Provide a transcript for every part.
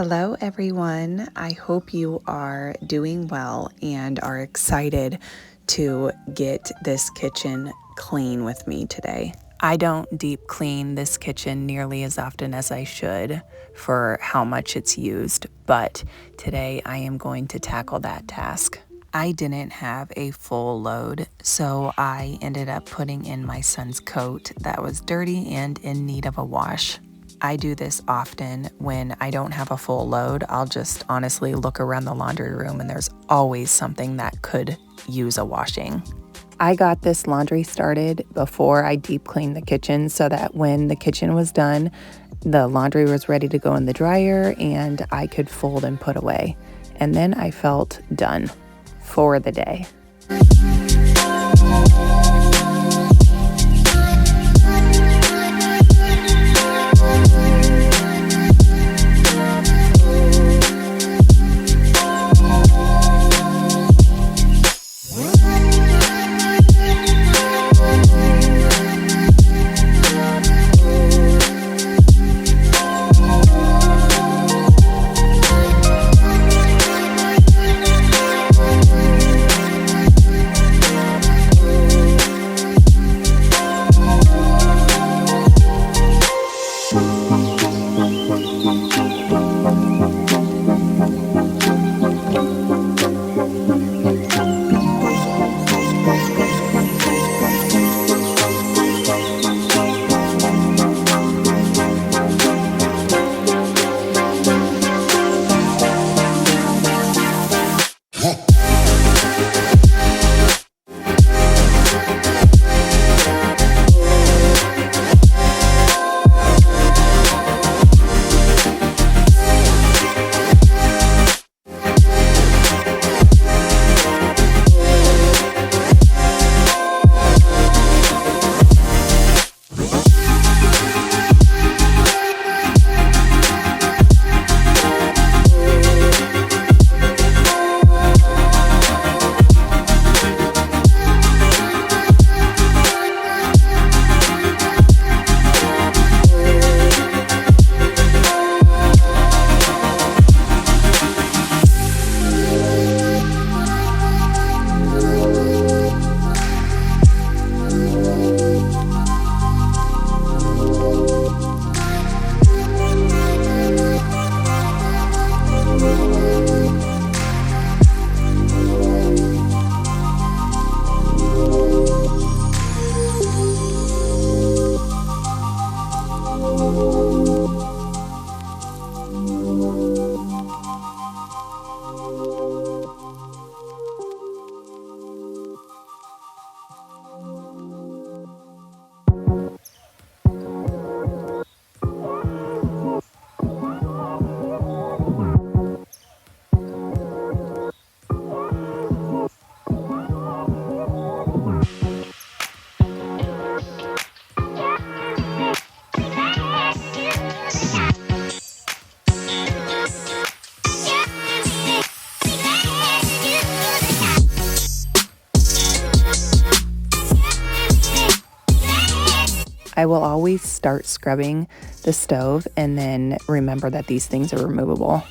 Hello, everyone. I hope you are doing well and are excited to get this kitchen clean with me today. I don't deep clean this kitchen nearly as often as I should for how much it's used, but today I am going to tackle that task. I didn't have a full load, so I ended up putting in my son's coat that was dirty and in need of a wash. I do this often when I don't have a full load. I'll just honestly look around the laundry room and there's always something that could use a washing. I got this laundry started before I deep cleaned the kitchen so that when the kitchen was done, the laundry was ready to go in the dryer and I could fold and put away. And then I felt done for the day. I will always start scrubbing the stove and then remember that these things are removable.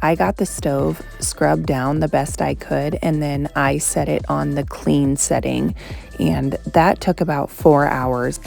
I got the stove scrubbed down the best I could, and then I set it on the clean setting, and that took about 4 hours.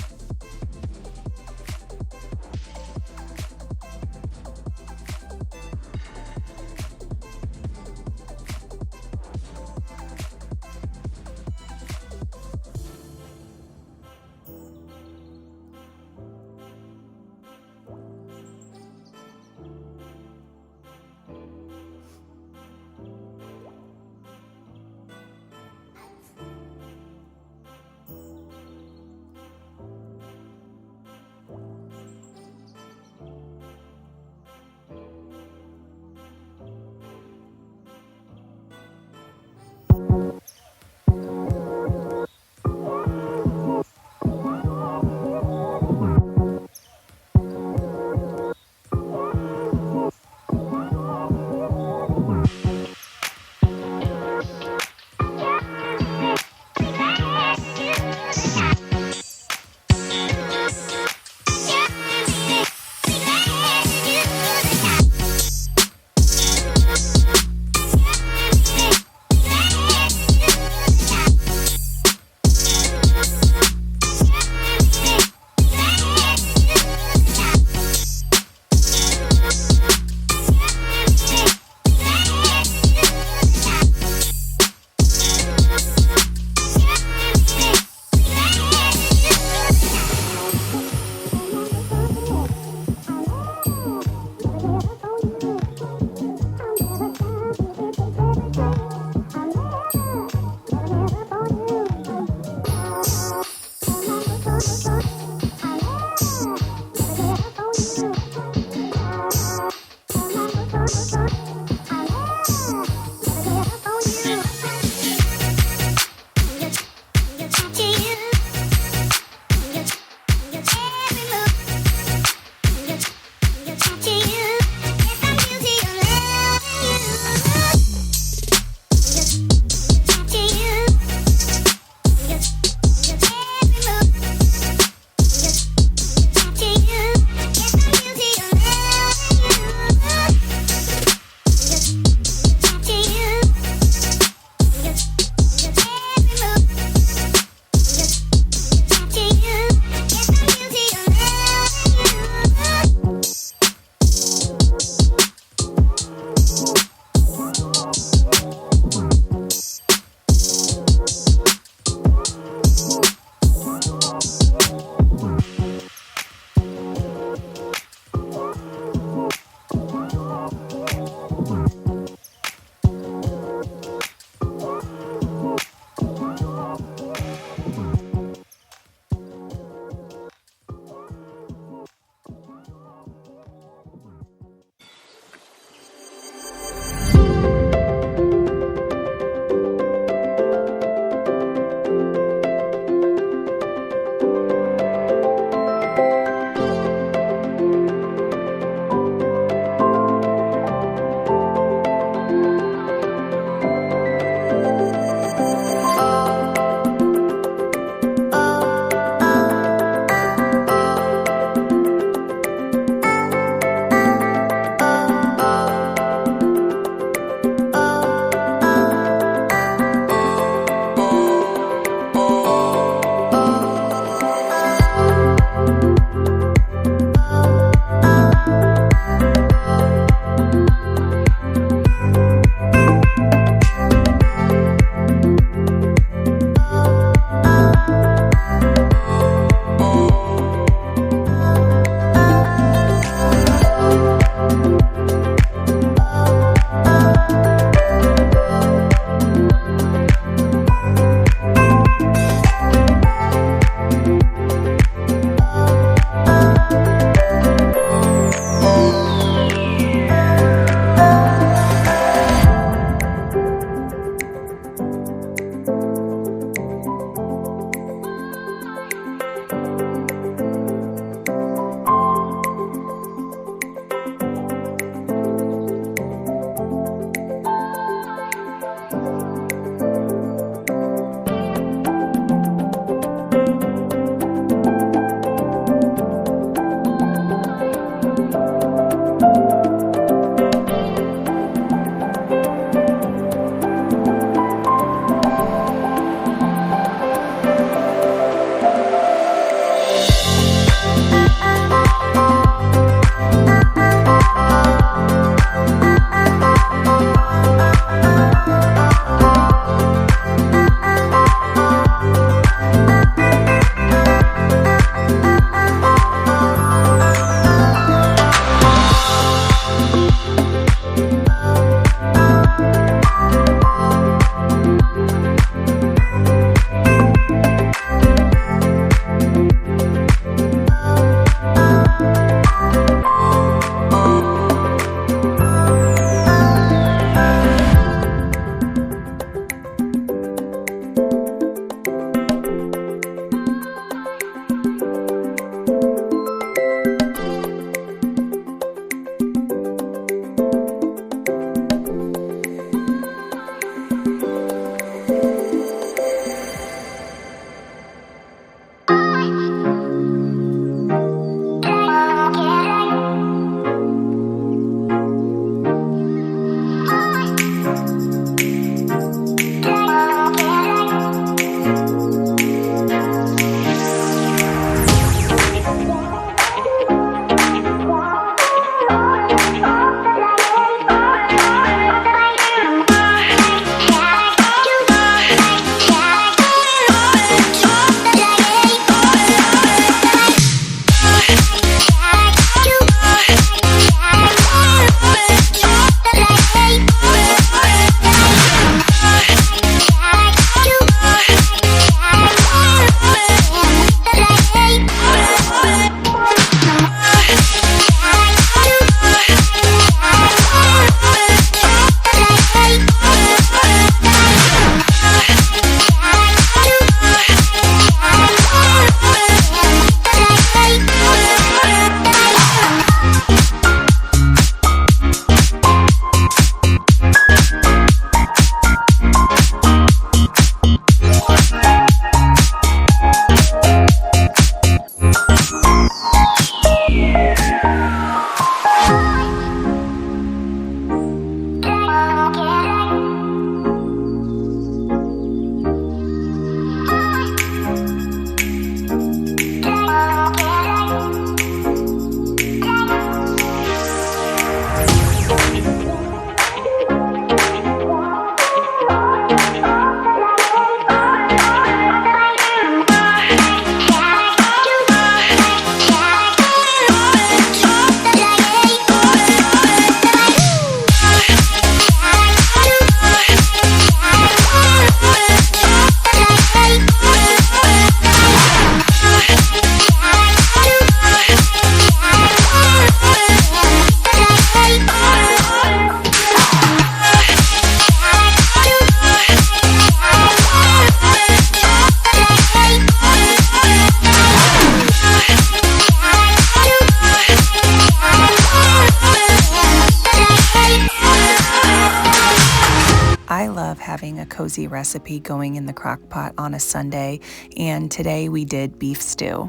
I love having a cozy recipe going in the crock pot on a Sunday, and today we did beef stew.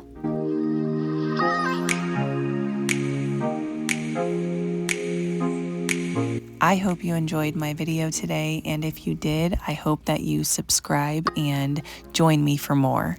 I hope you enjoyed my video today, and if you did, I hope that you subscribe and join me for more.